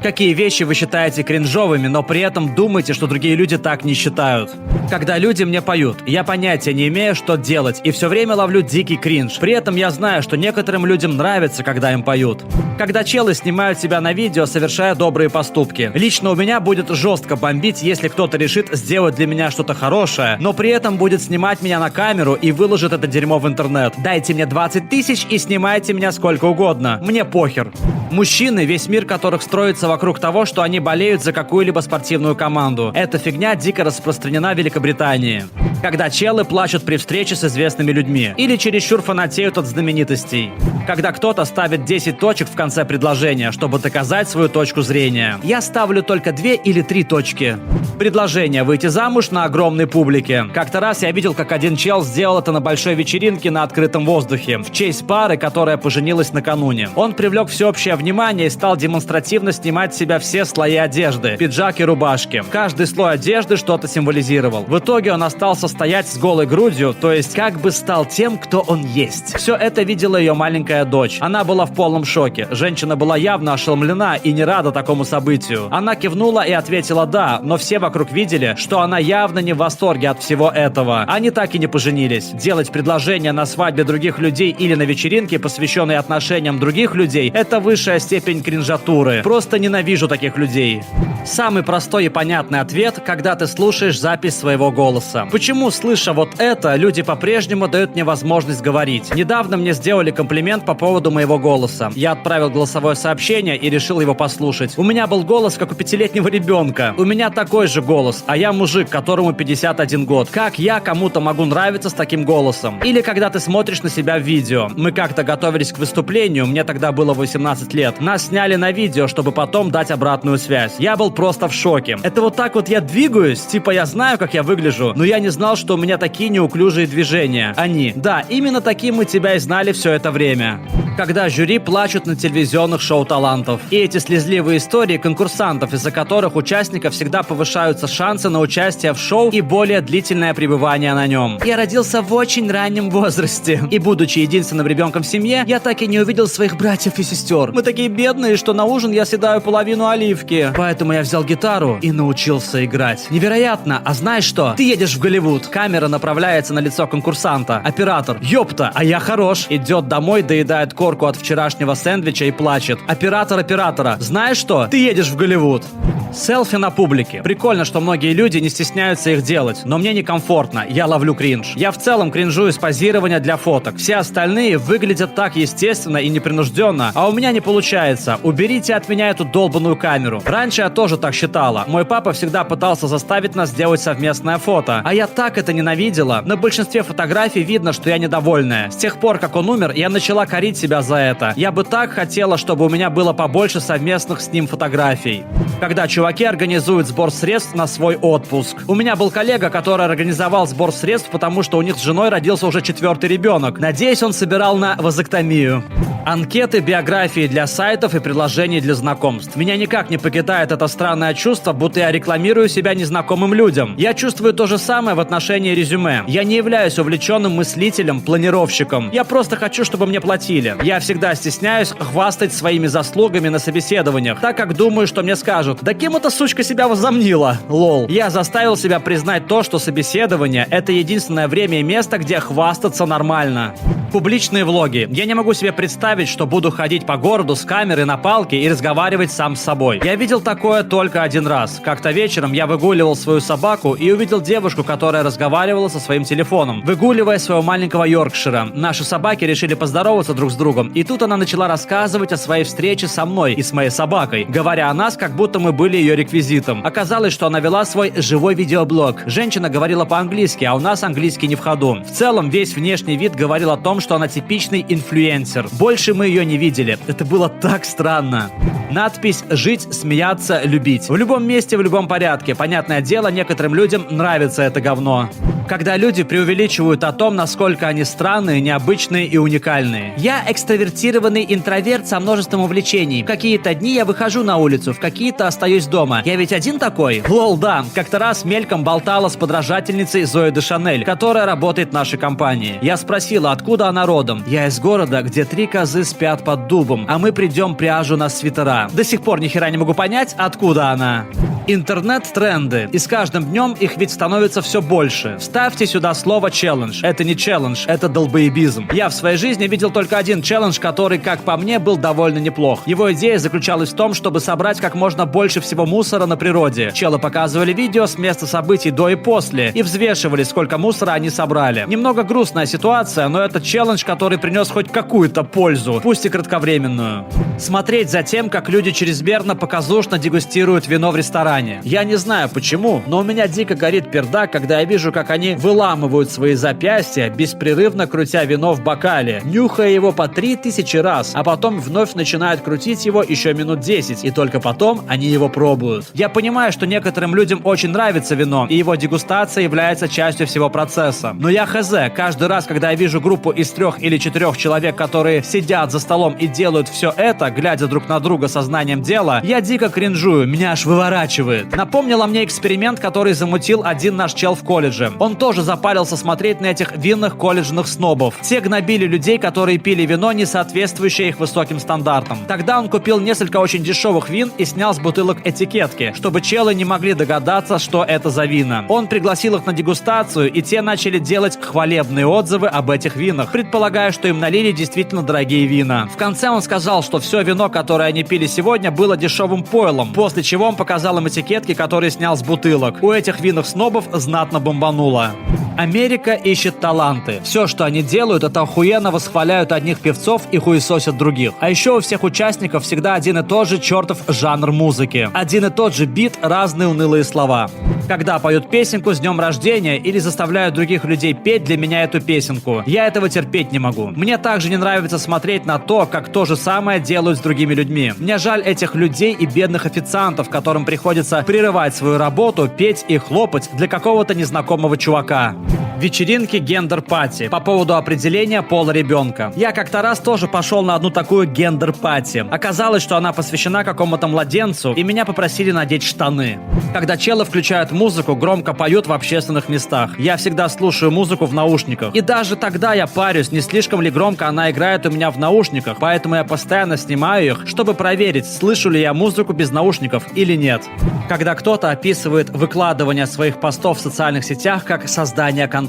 Какие вещи вы считаете кринжовыми, но при этом думаете, что другие люди так не считают? Когда люди мне поют, я понятия не имею, что делать, и все время ловлю дикий кринж. При этом я знаю, что некоторым людям нравится, когда им поют. Когда челы снимают себя на видео, совершая добрые поступки. Лично у меня будет жестко бомбить, если кто-то решит сделать для меня что-то хорошее, но при этом будет снимать меня на камеру и выложит это дерьмо в интернет. Дайте мне 20 тысяч и снимайте меня сколько угодно. Мне похер. Мужчины, весь мир которых строится вокруг того, что они болеют за какую-либо спортивную команду. Эта фигня дико распространена в Великобритании. Когда челы плачут при встрече с известными людьми. Или чересчур фанатеют от знаменитостей. Когда кто-то ставит 10 точек в конце предложения, чтобы доказать свою точку зрения. Я ставлю только 2 или 3 точки. Предложение выйти замуж на огромной публике. Как-то раз я видел, как один чел сделал это на большой вечеринке на открытом воздухе, в честь пары, которая поженилась накануне. Он привлек всеобщее внимание и стал демонстративно снимать с себя все слои одежды, пиджак и рубашки. Каждый слой одежды что-то символизировал. В итоге он остался стоять с голой грудью, то есть как бы стал тем, кто он есть. Все это видела ее маленькая дочь. Она была в полном шоке. Женщина была явно ошеломлена и не рада такому событию. Она кивнула и ответила «да», но все вокруг видели, что она явно не в восторге от всего этого. Они так и не поженились. Делать предложение на свадьбе других людей или на вечеринке, посвященной отношениям других людей, это высшая степень кринжатуры. Просто ненавижу таких людей. Самый простой и понятный ответ, когда ты слушаешь запись своего голоса. Почему, слыша вот это, люди по-прежнему дают мне возможность говорить? Недавно мне сделали комплимент по поводу моего голоса. Я отправил голосовое сообщение и решил его послушать. У меня был голос, как у 5-летнего ребенка. У меня такой же голос, а я мужик, которому 51 год. Как я кому-то могу нравиться с таким голосом? Или когда ты смотришь на себя в видео. Мы как-то готовились к выступлению, мне тогда было 18 лет. Нас сняли на видео, чтобы потом дать обратную связь. Я был просто в шоке. Это вот так вот я двигаюсь? Типа я знаю, как я выгляжу, но я не знал, что у меня такие неуклюжие движения. Они. Да, именно таким мы тебя и знали все это время. Когда жюри плачут на телевизионных шоу талантов. И эти слезливые истории конкурсантов, из-за которых участников всегда повышаются шансы на участие в шоу и более длительное пребывание на нем. Я родился в очень раннем возрасте. И будучи единственным ребенком в семье, я так и не увидел своих братьев и сестер. Мы такие бедные, что на ужин я съедаю половину оливки. Поэтому я взял гитару и научился играть. Невероятно. А знаешь что? Ты едешь в Голливуд. Камера направляется на лицо конкурсанта. Оператор. Ёпта, а я хорош. Идет домой, доедает корку от вчерашнего сэндвича и плачет. Оператор оператора. Знаешь что? Ты едешь в Голливуд. Селфи на публике. Прикольно, что многие люди не стесняются их делать, но мне некомфортно, я ловлю кринж. Я в целом кринжую с позирования для фоток. Все остальные выглядят так естественно и непринужденно, а у меня не получается. Уберите от меня эту долбаную камеру. Раньше я тоже так считала. Мой папа всегда пытался заставить нас сделать совместное фото, а я так это ненавидела. На большинстве фотографий видно, что я недовольная. С тех пор, как он умер, я начала корить себя за это. Я бы так хотела, чтобы у меня было побольше совместных с ним фотографий. Когда чуваки организуют сбор средств на свой отпуск. У меня был коллега, который организовал сбор средств, потому что у них с женой родился уже 4-й ребенок. Надеюсь, он собирал на вазоктомию. Анкеты, биографии для сайтов и предложений для знакомств. Меня никак не покидает это странное чувство, будто я рекламирую себя незнакомым людям. Я чувствую то же самое в отношении резюме. Я не являюсь увлеченным мыслителем, планировщиком. Я просто хочу, чтобы мне платили. Я всегда стесняюсь хвастать своими заслугами на собеседованиях, так как думаю, что мне скажут: да кем эта сучка себя возомнила? Лол. Я заставил себя признать то, что собеседование — это единственное время и место, где хвастаться нормально. Публичные влоги. Я не могу себе представить, что буду ходить по городу с камерой на палке и разговаривать сам с собой. Я видел такое только один раз. Как-то вечером я выгуливал свою собаку и увидел девушку, которая разговаривала со своим телефоном, выгуливая своего маленького Йоркшира. Наши собаки решили поздороваться друг с другом, и тут она начала рассказывать о своей встрече со мной и с моей собакой, говоря о нас, как будто мы были ее реквизитом. Оказалось, что она вела свой живой видеоблог. Женщина говорила по-английски, а у нас английский не в ходу. В целом, весь внешний вид говорил о том, что она типичный инфлюенсер. Больше мы ее не видели. Это было так странно. Надпись «Жить, смеяться, любить». В любом месте, в любом порядке. Понятное дело, некоторым людям нравится это говно. Когда люди преувеличивают о том, насколько они странные, необычные и уникальные. Я экстравертированный интроверт со множеством увлечений. В какие-то дни я выхожу на улицу, в какие-то остаюсь дома. Я ведь один такой? Лол, да. Как-то раз мельком болтала с подражательницей Зои де Шанель, которая работает в нашей компании. Я спросила, откуда она родом. Я из города, где 3 козы спят под дубом, а мы придем пряжу на свитера. До сих пор ни хера не могу понять, откуда она. Интернет-тренды. И с каждым днем их ведь становится все больше. Вставьте сюда слово «челлендж». Это не челлендж, это долбоебизм. Я в своей жизни видел только один челлендж, который, как по мне, был довольно неплох. Его идея заключалась в том, чтобы собрать как можно больше всего мусора на природе. Челы показывали видео с места событий до и после и взвешивали, сколько мусора они собрали. Немного грустная ситуация, но это челлендж, который принес хоть какую-то пользу, пусть и кратковременную. Смотреть за тем, как люди чрезмерно показушно дегустируют вино в ресторане. Я не знаю почему, но у меня дико горит пердак, когда я вижу, как они выламывают свои запястья, беспрерывно крутя вино в бокале, нюхая его по 3000 раз, а потом вновь начинают крутить его еще минут 10, и только потом они его пробуют. Я понимаю, что некоторым людям очень нравится вино, и его дегустация является частью всего процесса. Но я хз, каждый раз, когда я вижу группу из 3 или 4 человек, которые сидят за столом и делают все это, глядя друг на друга сознанием дела, я дико кринжую, меня аж выворачивает. Напомнила мне эксперимент, который замутил один наш чел в колледже. Он тоже запарился смотреть на этих винных колледжных снобов. Те гнобили людей, которые пили вино, не соответствующее их высоким стандартам. Тогда он купил несколько очень дешевых вин и снял с бутылок этикетки, чтобы челы не могли догадаться, что это за вина. Он пригласил их на дегустацию, и те начали делать хвалебные отзывы об этих винах, предполагая, что им налили действительно дорогие вина. В конце он сказал, что все вино, которое они пили сегодня, было дешевым пойлом, после чего он показал им этикетки, которые снял с бутылок. У этих винных снобов знатно бомбануло. Америка ищет таланты. Все, что они делают, это охуенно восхваляют одних певцов и хуесосят других. А еще у всех участников всегда один и тот же чертов жанр музыки. Один и тот же бит, разные унылые слова. Когда поют песенку с днем рождения или заставляют других людей петь для меня эту песенку, я этого терпеть не могу. Мне также не нравится смотреть на то, как то же самое делают с другими людьми. Мне жаль этих людей и бедных официантов, которым приходится прерывать свою работу, петь и хлопать для какого-то незнакомого чувака. Вечеринки гендер-пати. По поводу определения пола ребенка. Я как-то раз тоже пошел на одну такую гендер-пати. Оказалось, что она посвящена какому-то младенцу, и меня попросили надеть штаны. Когда челы включают музыку, громко поют в общественных местах. Я всегда слушаю музыку в наушниках. И даже тогда я парюсь, не слишком ли громко она играет у меня в наушниках, поэтому я постоянно снимаю их, чтобы проверить, слышу ли я музыку без наушников или нет. Когда кто-то описывает выкладывание своих постов в социальных сетях как создание контента.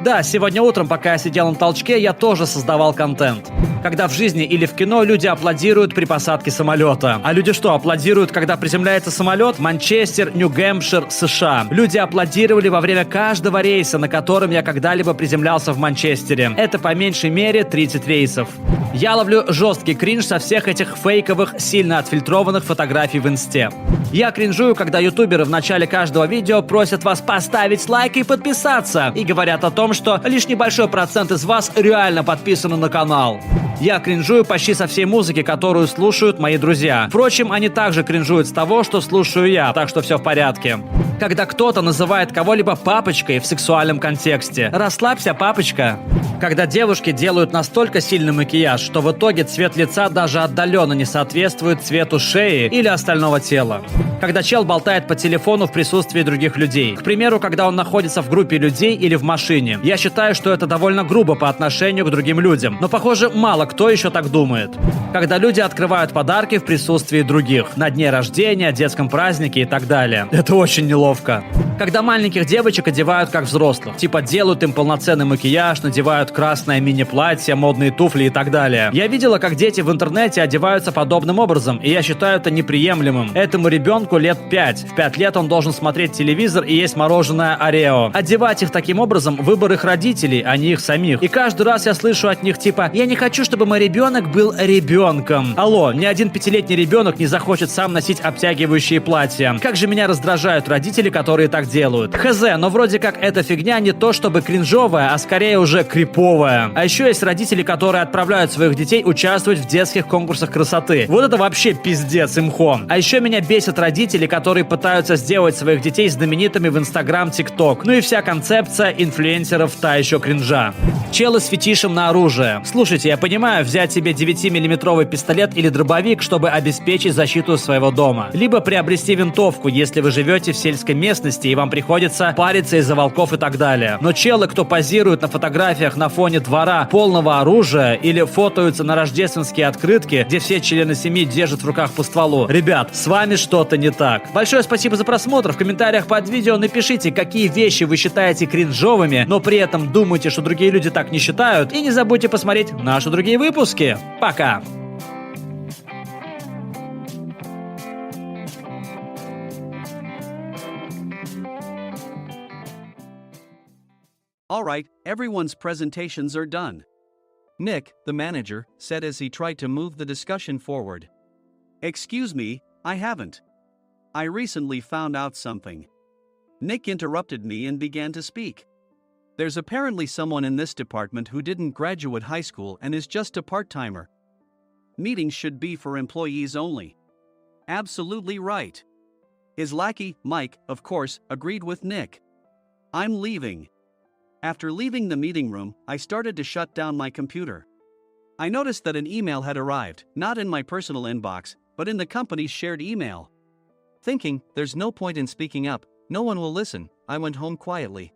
Да, сегодня утром, пока я сидел на толчке, я тоже создавал контент. Когда в жизни или в кино люди аплодируют при посадке самолета. А люди что, аплодируют, когда приземляется самолет? Манчестер, Нью-Гэмпшир, США. Люди аплодировали во время каждого рейса, на котором я когда-либо приземлялся в Манчестере. Это по меньшей мере 30 рейсов. Я ловлю жесткий кринж со всех этих фейковых, сильно отфильтрованных фотографий в инсте. Я кринжую, когда ютуберы в начале каждого видео просят вас поставить лайк и подписаться. И говорят о том, что лишь небольшой процент из вас реально подписаны на канал. Я кринжую почти со всей музыки, которую слушают мои друзья. Впрочем, они также кринжуют с того, что слушаю я, так что все в порядке. Когда кто-то называет кого-либо папочкой в сексуальном контексте. Расслабься, папочка. Когда девушки делают настолько сильный макияж, что в итоге цвет лица даже отдаленно не соответствует цвету шеи или остального тела. Когда чел болтает по телефону в присутствии других людей. К примеру, когда он находится в группе людей или в машине. Я считаю, что это довольно грубо по отношению к другим людям. Но, похоже, мало кто еще так думает. Когда люди открывают подарки в присутствии других. На дне рождения, детском празднике и так далее. Это очень неловко. Когда маленьких девочек одевают как взрослых. Типа делают им полноценный макияж, надевают красное мини-платье, модные туфли и так далее. Я видела, как дети в интернете одеваются подобным образом, и я считаю это неприемлемым. Этому ребенку лет 5. В 5 лет он должен смотреть телевизор и есть мороженое Орео. Одевать их таким образом — выбор их родителей, а не их самих. И каждый раз я слышу от них типа: «Я не хочу, чтобы чтобы мой ребенок был ребенком. Алло, ни один пятилетний ребенок не захочет сам носить обтягивающие платья. Как же меня раздражают родители, которые так делают. Хз, но вроде как эта фигня не то чтобы кринжовая, а скорее уже криповая. А еще есть родители, которые отправляют своих детей участвовать в детских конкурсах красоты. Вот это вообще пиздец имхо. А еще меня бесят родители, которые пытаются сделать своих детей знаменитыми в Инстаграм, ТикТок. Ну и вся концепция инфлюенсеров та еще кринжа. Челы с фетишем на оружие. Слушайте, я понимаю, взять себе 9-миллиметровый пистолет или дробовик, чтобы обеспечить защиту своего дома. Либо приобрести винтовку, если вы живете в сельской местности и вам приходится париться из-за волков и так далее. Но челы, кто позирует на фотографиях на фоне двора полного оружия или фотоются на рождественские открытки, где все члены семьи держат в руках по стволу. Ребят, с вами что-то не так. Большое спасибо за просмотр. В комментариях под видео напишите, какие вещи вы считаете кринжовыми, но при этом думаете, что другие люди так не считают. И не забудьте посмотреть наши другие выпуски. Пока! All right, everyone's presentations are done. Nick, the manager, said as he tried to move the discussion forward. Excuse me, I haven't. I recently found out something. Nick interrupted me and began to speak. There's apparently someone in this department who didn't graduate high school and is just a part-timer. Meetings should be for employees only. Absolutely right. His lackey, Mike, of course, agreed with Nick. I'm leaving. After leaving the meeting room, I started to shut down my computer. I noticed that an email had arrived, not in my personal inbox, but in the company's shared email. Thinking, there's no point in speaking up, no one will listen, I went home quietly.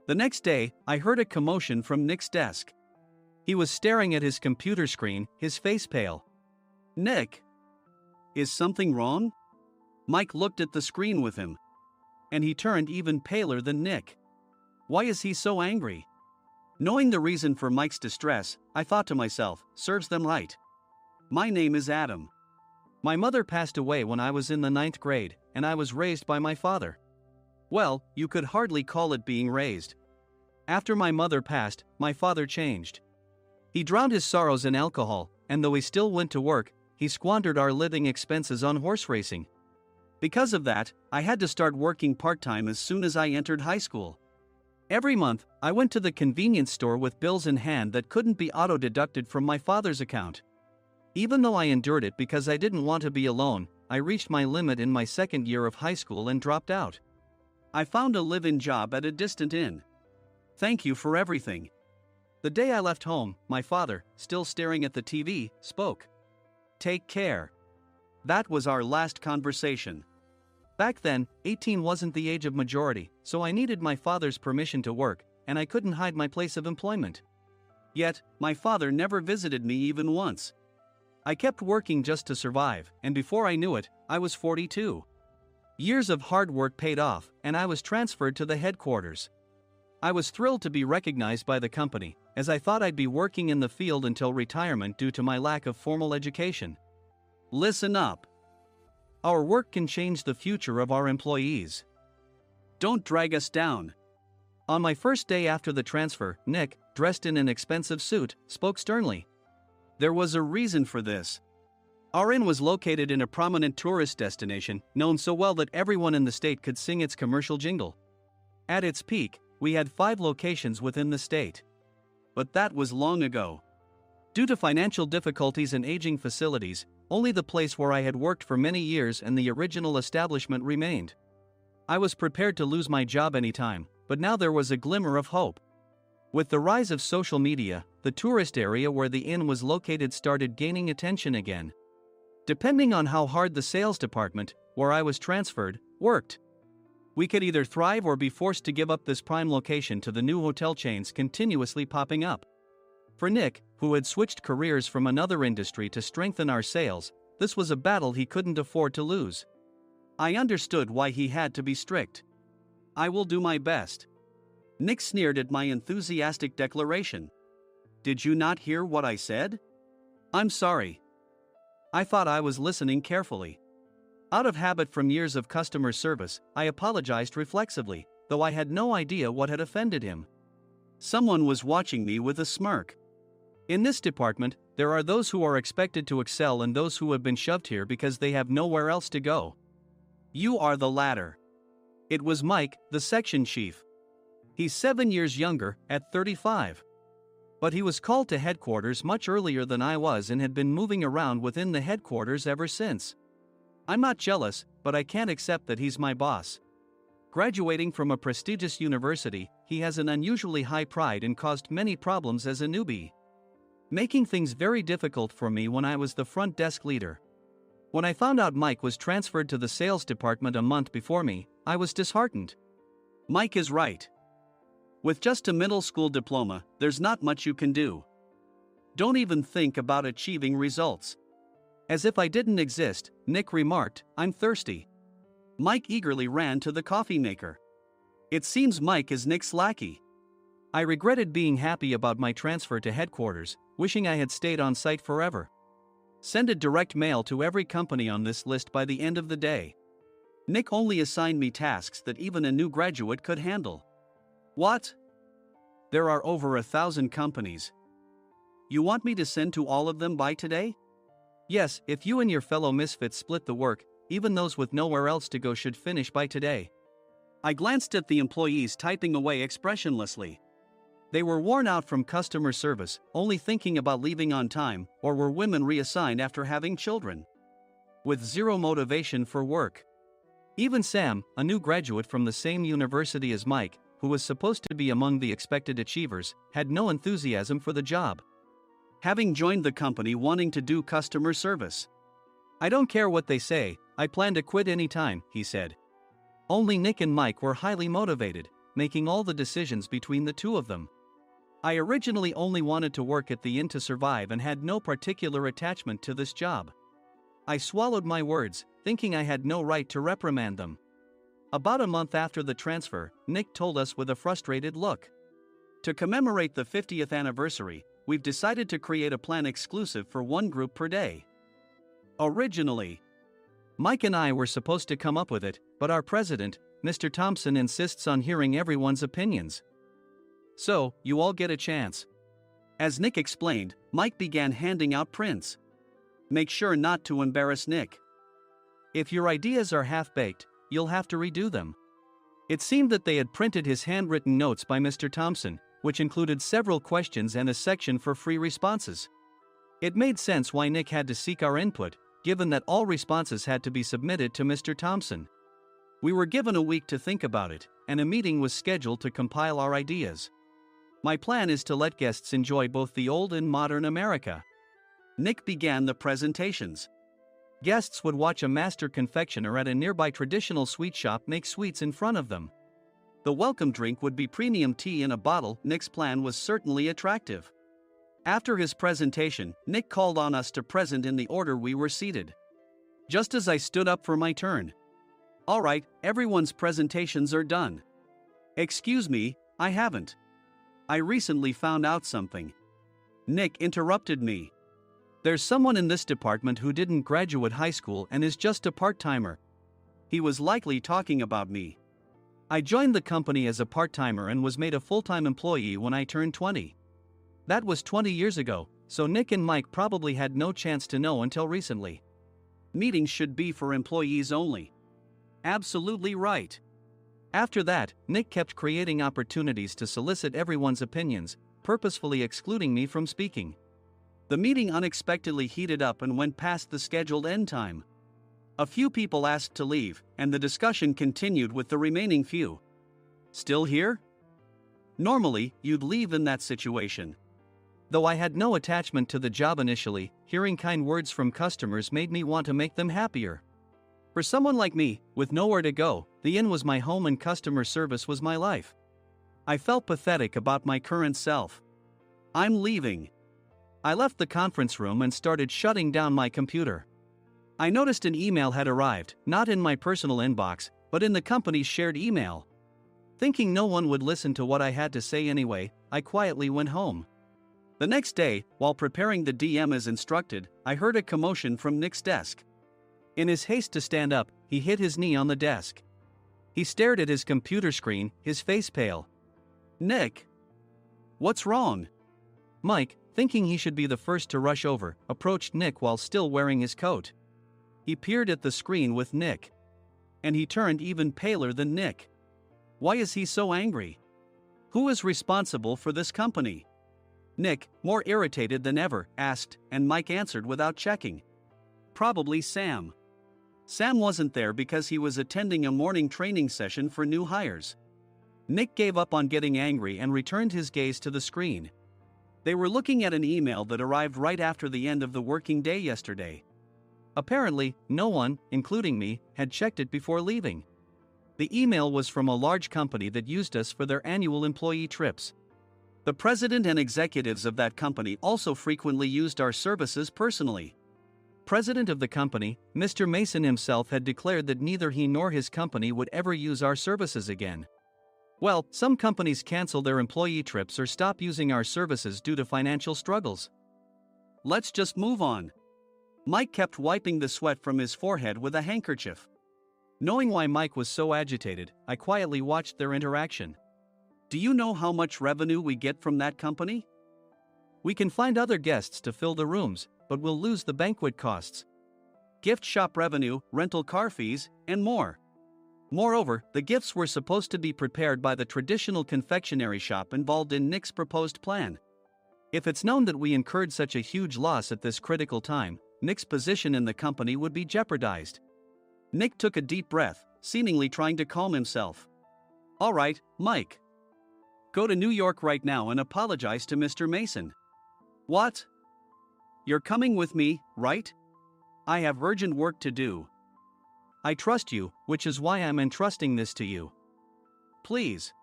The next day, I heard a commotion from Nick's desk. He was staring at his computer screen, his face pale. Nick? Is something wrong? Mike looked at the screen with him. And he turned even paler than Nick. Why is he so angry? Knowing the reason for Mike's distress, I thought to myself, serves them right. My name is Adam. My mother passed away when I was in the 9th grade, and I was raised by my father. Well, you could hardly call it being raised. After my mother passed, my father changed. He drowned his sorrows in alcohol, and though he still went to work, he squandered our living expenses on horse racing. Because of that, I had to start working part-time as soon as I entered high school. Every month, I went to the convenience store with bills in hand that couldn't be auto-deducted from my father's account. Even though I endured it because I didn't want to be alone, I reached my limit in my second year of high school and dropped out. I found a live-in job at a distant inn. Thank you for everything. The day I left home, my father, still staring at the TV, spoke. Take care. That was our last conversation. Back then, 18 wasn't the age of majority, so I needed my father's permission to work, and I couldn't hide my place of employment. Yet, my father never visited me even once. I kept working just to survive, and before I knew it, I was 42. Years of hard work paid off, and I was transferred to the headquarters. I was thrilled to be recognized by the company, as I thought I'd be working in the field until retirement due to my lack of formal education. Listen up. Our work can change the future of our employees. Don't drag us down. On my first day after the transfer, Nick, dressed in an expensive suit, spoke sternly. There was a reason for this. Our inn was located in a prominent tourist destination, known so well that everyone in the state could sing its commercial jingle. At its peak, we had 5 locations within the state. But that was long ago. Due to financial difficulties and aging facilities, only the place where I had worked for many years and the original establishment remained. I was prepared to lose my job anytime, but now there was a glimmer of hope. With the rise of social media, the tourist area where the inn was located started gaining attention again. Depending on how hard the sales department, where I was transferred, worked, we could either thrive or be forced to give up this prime location to the new hotel chains continuously popping up. For Nick, who had switched careers from another industry to strengthen our sales, this was a battle he couldn't afford to lose. I understood why he had to be strict. I will do my best. Nick sneered at my enthusiastic declaration. Did you not hear what I said? I'm sorry. I thought I was listening carefully. Out of habit from years of customer service, I apologized reflexively, though I had no idea what had offended him. Someone was watching me with a smirk. In this department, there are those who are expected to excel and those who have been shoved here because they have nowhere else to go. You are the latter. It was Mike, the section chief. He's 7 years younger, at 35. But he was called to headquarters much earlier than I was and had been moving around within the headquarters ever since. I'm not jealous, but I can't accept that he's my boss. Graduating from a prestigious university, he has an unusually high pride and caused many problems as a newbie, making things very difficult for me when I was the front desk leader. When I found out Mike was transferred to the sales department a month before me, I was disheartened. Mike is right. With just a middle school diploma, there's not much you can do. Don't even think about achieving results. As if I didn't exist, Nick remarked, "I'm thirsty." Mike eagerly ran to the coffee maker. It seems Mike is Nick's lackey. I regretted being happy about my transfer to headquarters, wishing I had stayed on site forever. Send a direct mail to every company on this list by the end of the day. Nick only assigned me tasks that even a new graduate could handle. What? There are over 1,000 companies. You want me to send to all of them by today? Yes, if you and your fellow misfits split the work, even those with nowhere else to go should finish by today. I glanced at the employees typing away expressionlessly. They were worn out from customer service, only thinking about leaving on time, or were women reassigned after having children, with zero motivation for work. Even Sam, a new graduate from the same university as Mike, who was supposed to be among the expected achievers, had no enthusiasm for the job, having joined the company wanting to do customer service. "I don't care what they say, I plan to quit anytime," he said. Only Nick and Mike were highly motivated, making all the decisions between the two of them. I originally only wanted to work at the inn to survive and had no particular attachment to this job. I swallowed my words, thinking I had no right to reprimand them. About a month after the transfer, Nick told us with a frustrated look, "To commemorate the 50th anniversary, we've decided to create a plan exclusive for one group per day." Originally, Mike and I were supposed to come up with it, but our president, Mr. Thompson, insists on hearing everyone's opinions. "So, you all get a chance." As Nick explained, Mike began handing out prints. "Make sure not to embarrass Nick. If your ideas are half-baked, you'll have to redo them." It seemed that they had printed his handwritten notes by Mr. Thompson, which included several questions and a section for free responses. It made sense why Nick had to seek our input, given that all responses had to be submitted to Mr. Thompson. We were given a week to think about it, and a meeting was scheduled to compile our ideas. My plan is to let guests enjoy both the old and modern America. Nick began the presentations. Guests would watch a master confectioner at a nearby traditional sweet shop make sweets in front of them. The welcome drink would be premium tea in a bottle. Nick's plan was certainly attractive. After his presentation, Nick called on us to present in the order we were seated. Just as I stood up for my turn. "All right, everyone's presentations are done." "Excuse me, I haven't. I recently found out something." Nick interrupted me. "There's someone in this department who didn't graduate high school and is just a part-timer." He was likely talking about me. I joined the company as a part-timer and was made a full-time employee when I turned 20. That was 20 years ago, so Nick and Mike probably had no chance to know until recently. Meetings should be for employees only. Absolutely right. After that, Nick kept creating opportunities to solicit everyone's opinions, purposefully excluding me from speaking. The meeting unexpectedly heated up and went past the scheduled end time. A few people asked to leave, and the discussion continued with the remaining few. "Still here?" Normally, you'd leave in that situation. Though I had no attachment to the job initially, hearing kind words from customers made me want to make them happier. For someone like me, with nowhere to go, the inn was my home and customer service was my life. I felt pathetic about my current self. "I'm leaving." I left the conference room and started shutting down my computer. I noticed an email had arrived, not in my personal inbox, but in the company's shared email. Thinking no one would listen to what I had to say anyway, I quietly went home. The next day, while preparing the DM as instructed, I heard a commotion from Nick's desk. In his haste to stand up, he hit his knee on the desk. He stared at his computer screen, his face pale. "Nick? What's wrong?" "Mike, thinking he should be the first to rush over, approached Nick while still wearing his coat. He peered at the screen with Nick. And he turned even paler than Nick. Why is he so angry? Who is responsible for this company? Nick, more irritated than ever, asked, and Mike answered without checking. Probably Sam. Sam wasn't there because he was attending a morning training session for new hires. Nick gave up on getting angry and returned his gaze to the screen. They were looking at an email that arrived right after the end of the working day yesterday. Apparently, no one, including me, had checked it before leaving. The email was from a large company that used us for their annual employee trips. The president and executives of that company also frequently used our services personally. President of the company, Mr. Mason himself, had declared that neither he nor his company would ever use our services again. Well, some companies cancel their employee trips or stop using our services due to financial struggles. Let's just move on. Mike kept wiping the sweat from his forehead with a handkerchief. Knowing why Mike was so agitated, I quietly watched their interaction. Do you know how much revenue we get from that company? We can find other guests to fill the rooms, but we'll lose the banquet costs, gift shop revenue, rental car fees, and more. Moreover, the gifts were supposed to be prepared by the traditional confectionery shop involved in Nick's proposed plan. If it's known that we incurred such a huge loss at this critical time, Nick's position in the company would be jeopardized. Nick took a deep breath, seemingly trying to calm himself. All right, Mike. Go to New York right now and apologize to Mr. Mason. What? You're coming with me, right? I have urgent work to do. I trust you, which is why I'm entrusting this to you. Please.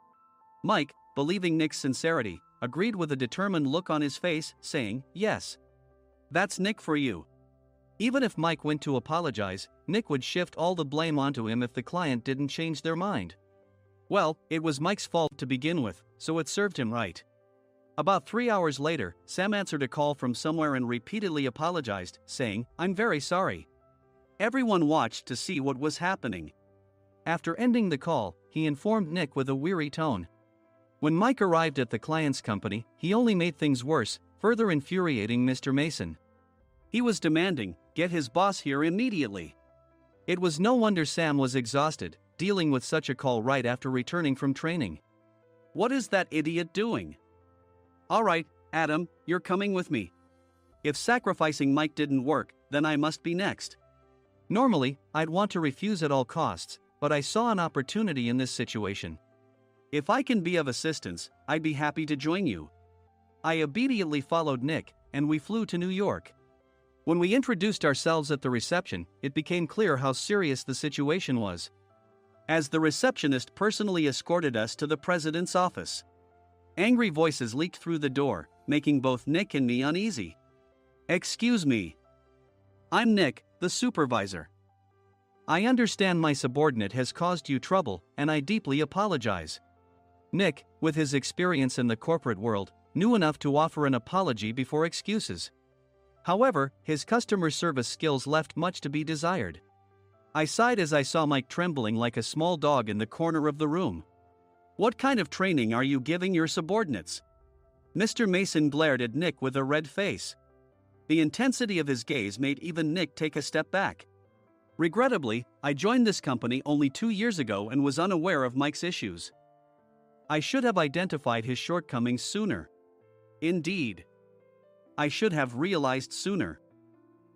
Mike, believing Nick's sincerity, agreed with a determined look on his face, saying, yes. That's Nick for you. Even if Mike went to apologize, Nick would shift all the blame onto him if the client didn't change their mind. Well, it was Mike's fault to begin with, so it served him right. About 3 hours later, Sam answered a call from somewhere and repeatedly apologized, saying, I'm very sorry. Everyone watched to see what was happening. After ending the call, he informed Nick with a weary tone. When Mike arrived at the client's company, he only made things worse, further infuriating Mr. Mason. He was demanding, get his boss here immediately. It was no wonder Sam was exhausted, dealing with such a call right after returning from training. What is that idiot doing? All right, Adam, you're coming with me. If sacrificing Mike didn't work, then I must be next. Normally, I'd want to refuse at all costs, but I saw an opportunity in this situation. If I can be of assistance, I'd be happy to join you. I obediently followed Nick, and we flew to New York. When we introduced ourselves at the reception, it became clear how serious the situation was. As the receptionist personally escorted us to the president's office. Angry voices leaked through the door, making both Nick and me uneasy. Excuse me. I'm Nick, the supervisor. I understand my subordinate has caused you trouble, and I deeply apologize. Nick, with his experience in the corporate world, knew enough to offer an apology before excuses. However, his customer service skills left much to be desired. I sighed as I saw Mike trembling like a small dog in the corner of the room. What kind of training are you giving your subordinates? Mr. Mason glared at Nick with a red face. The intensity of his gaze made even Nick take a step back. Regrettably, I joined this company only 2 years ago and was unaware of Mike's issues. I should have identified his shortcomings sooner. Indeed. I should have realized sooner.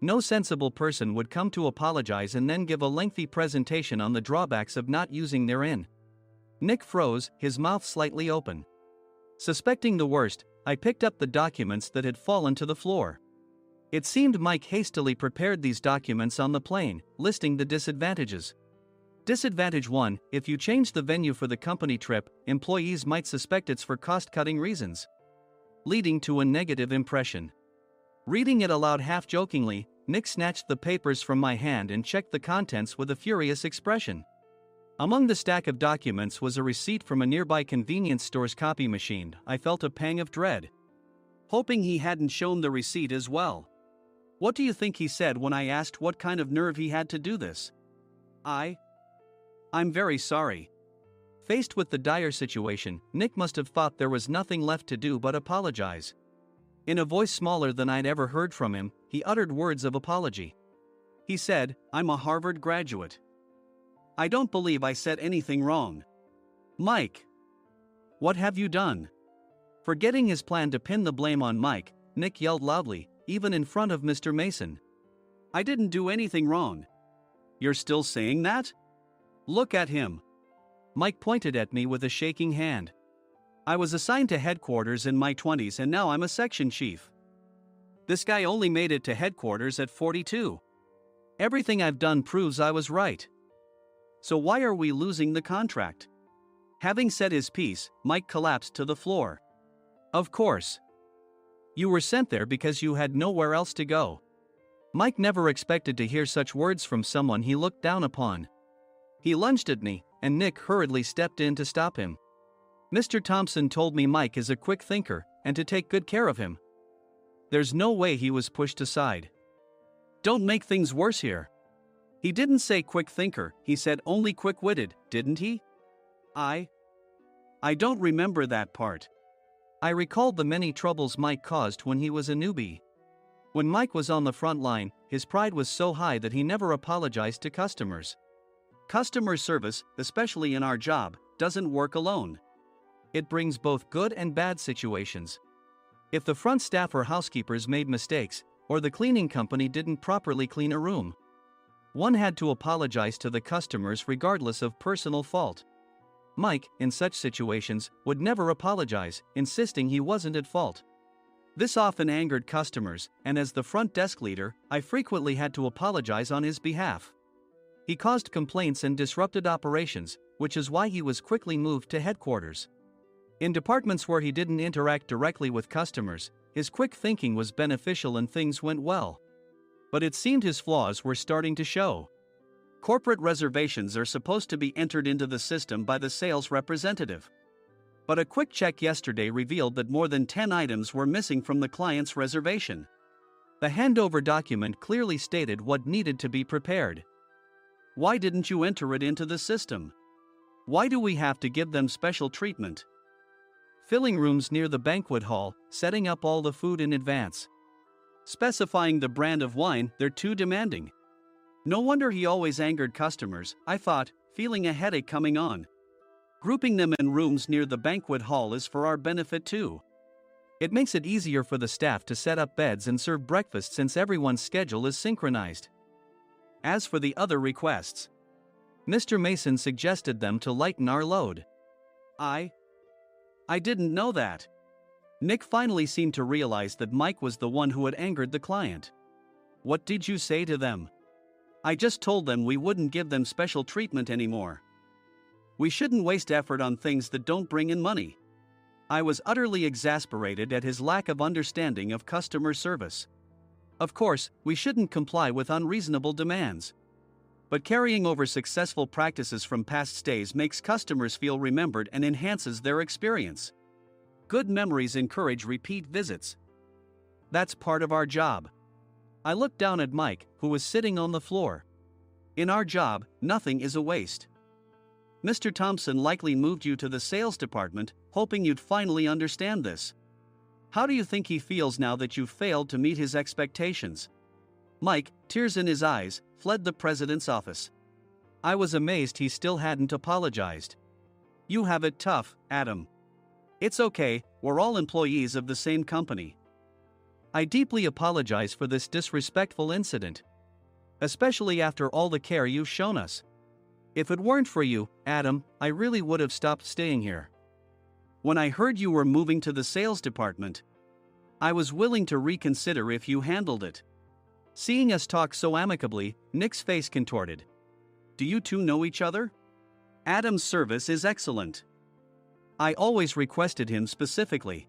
No sensible person would come to apologize and then give a lengthy presentation on the drawbacks of not using their in. Nick froze, his mouth slightly open. Suspecting the worst, I picked up the documents that had fallen to the floor. It seemed Mike hastily prepared these documents on the plane, listing the disadvantages. Disadvantage 1: if you change the venue for the company trip, employees might suspect it's for cost-cutting reasons, leading to a negative impression. Reading it aloud half-jokingly, Nick snatched the papers from my hand and checked the contents with a furious expression. Among the stack of documents was a receipt from a nearby convenience store's copy machine. I felt a pang of dread, hoping he hadn't shown the receipt as well. What do you think he said when I asked what kind of nerve he had to do this? I'm very sorry. Faced with the dire situation, Nick must have thought there was nothing left to do but apologize. In a voice smaller than I'd ever heard from him, he uttered words of apology. He said, "I'm a Harvard graduate. I don't believe I said anything wrong." "Mike! What have you done?" Forgetting his plan to pin the blame on Mike, Nick yelled loudly, even in front of Mr. Mason. "I didn't do anything wrong." "You're still saying that? Look at him." Mike pointed at me with a shaking hand. "I was assigned to headquarters in my 20s and now I'm a section chief. This guy only made it to headquarters at 42. Everything I've done proves I was right. So why are we losing the contract?" Having said his piece, Mike collapsed to the floor. "Of course. You were sent there because you had nowhere else to go." Mike never expected to hear such words from someone he looked down upon. He lunged at me, and Nick hurriedly stepped in to stop him. "Mr. Thompson told me Mike is a quick thinker, and to take good care of him." There's no way he was pushed aside. "Don't make things worse here." "He didn't say quick thinker, he said only quick-witted, didn't he?" I don't remember that part." I recalled the many troubles Mike caused when he was a newbie. When Mike was on the front line, his pride was so high that he never apologized to customers. Customer service, especially in our job, doesn't work alone. It brings both good and bad situations. If the front staff or housekeepers made mistakes, or the cleaning company didn't properly clean a room, one had to apologize to the customers regardless of personal fault. Mike, in such situations, would never apologize, insisting he wasn't at fault. This often angered customers, and as the front desk leader, I frequently had to apologize on his behalf. He caused complaints and disrupted operations, which is why he was quickly moved to headquarters. In departments where he didn't interact directly with customers, his quick thinking was beneficial and things went well. But it seemed his flaws were starting to show. Corporate reservations are supposed to be entered into the system by the sales representative. But a quick check yesterday revealed that more than 10 items were missing from the client's reservation. The handover document clearly stated what needed to be prepared. Why didn't you enter it into the system? Why do we have to give them special treatment? Filling rooms near the banquet hall, setting up all the food in advance. Specifying the brand of wine, they're too demanding. No wonder he always angered customers, I thought, feeling a headache coming on. Grouping them in rooms near the banquet hall is for our benefit too. It makes it easier for the staff to set up beds and serve breakfast since everyone's schedule is synchronized. As for the other requests, Mr. Mason suggested them to lighten our load. I didn't know that. Nick finally seemed to realize that Mike was the one who had angered the client. What did you say to them? I just told them we wouldn't give them special treatment anymore. We shouldn't waste effort on things that don't bring in money. I was utterly exasperated at his lack of understanding of customer service. Of course, we shouldn't comply with unreasonable demands. But carrying over successful practices from past stays makes customers feel remembered and enhances their experience. Good memories encourage repeat visits. That's part of our job. I looked down at Mike, who was sitting on the floor. In our job, nothing is a waste. Mr. Thompson likely moved you to the sales department, hoping you'd finally understand this. How do you think he feels now that you failed to meet his expectations? Mike, tears in his eyes, fled the president's office. I was amazed he still hadn't apologized. You have it tough, Adam. It's okay, we're all employees of the same company. I deeply apologize for this disrespectful incident. Especially after all the care you've shown us. If it weren't for you, Adam, I really would have stopped staying here. When I heard you were moving to the sales department, I was willing to reconsider if you handled it. Seeing us talk so amicably, Nick's face contorted. Do you two know each other? Adam's service is excellent. I always requested him specifically.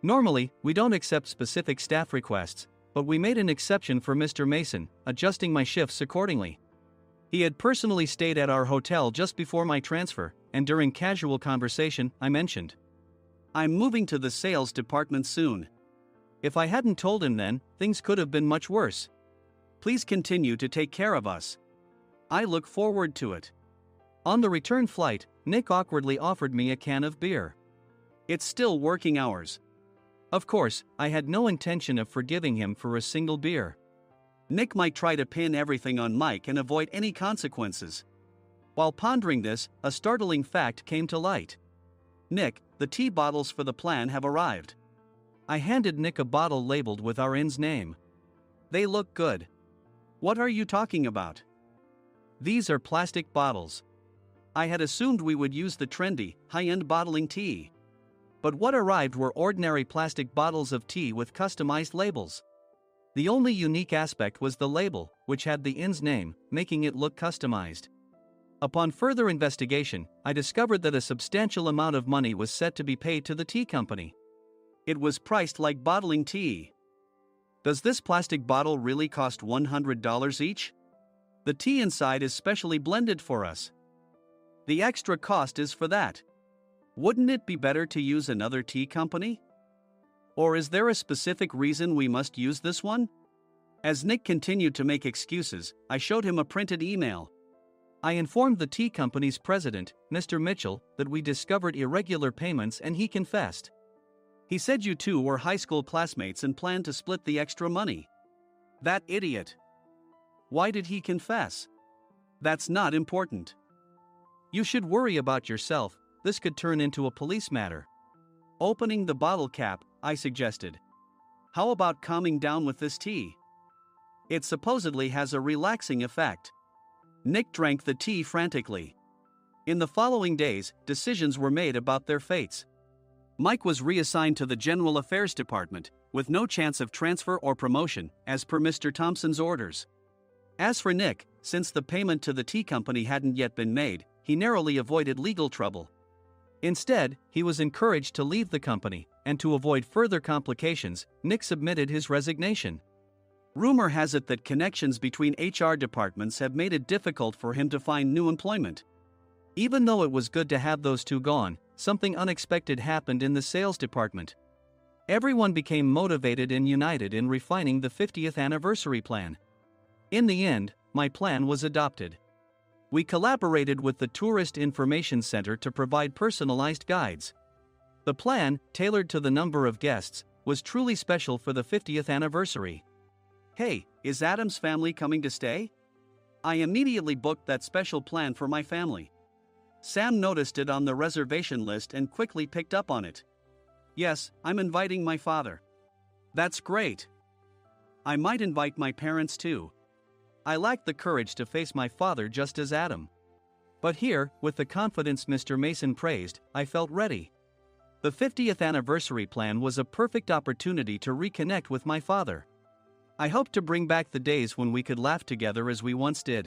Normally, we don't accept specific staff requests, but we made an exception for Mr. Mason, adjusting my shifts accordingly. He had personally stayed at our hotel just before my transfer, and during casual conversation, I mentioned, I'm moving to the sales department soon. If I hadn't told him then, things could have been much worse. Please continue to take care of us. I look forward to it. On the return flight, Nick awkwardly offered me a can of beer. It's still working hours. Of course, I had no intention of forgiving him for a single beer. Nick might try to pin everything on Mike and avoid any consequences. While pondering this, a startling fact came to light. Nick, the tea bottles for the plan have arrived. I handed Nick a bottle labeled with our inn's name. They look good. What are you talking about? These are plastic bottles. I had assumed we would use the trendy, high-end bottling tea. But what arrived were ordinary plastic bottles of tea with customized labels. The only unique aspect was the label, which had the inn's name, making it look customized. Upon further investigation, I discovered that a substantial amount of money was set to be paid to the tea company. It was priced like bottling tea. Does this plastic bottle really cost $100 each? The tea inside is specially blended for us. The extra cost is for that. Wouldn't it be better to use another tea company? Or is there a specific reason we must use this one? As Nick continued to make excuses, I showed him a printed email. I informed the tea company's president, Mr. Mitchell, that we discovered irregular payments and he confessed. He said you two were high school classmates and planned to split the extra money. That idiot. Why did he confess? That's not important. You should worry about yourself, this could turn into a police matter. Opening the bottle cap, I suggested. How about calming down with this tea? It supposedly has a relaxing effect. Nick drank the tea frantically. In the following days, decisions were made about their fates. Mike was reassigned to the General Affairs Department, with no chance of transfer or promotion, as per Mr. Thompson's orders. As for Nick, since the payment to the tea company hadn't yet been made, he narrowly avoided legal trouble. Instead, he was encouraged to leave the company, and to avoid further complications, Nick submitted his resignation. Rumor has it that connections between HR departments have made it difficult for him to find new employment. Even though it was good to have those two gone, something unexpected happened in the sales department. Everyone became motivated and united in refining the 50th anniversary plan. In the end, my plan was adopted. We collaborated with the Tourist Information Center to provide personalized guides. The plan, tailored to the number of guests, was truly special for the 50th anniversary. Hey, is Adam's family coming to stay? I immediately booked that special plan for my family. Sam noticed it on the reservation list and quickly picked up on it. Yes, I'm inviting my father. That's great. I might invite my parents too. I lacked the courage to face my father just as Adam. But here, with the confidence Mr. Mason praised, I felt ready. The 50th anniversary plan was a perfect opportunity to reconnect with my father. I hoped to bring back the days when we could laugh together as we once did.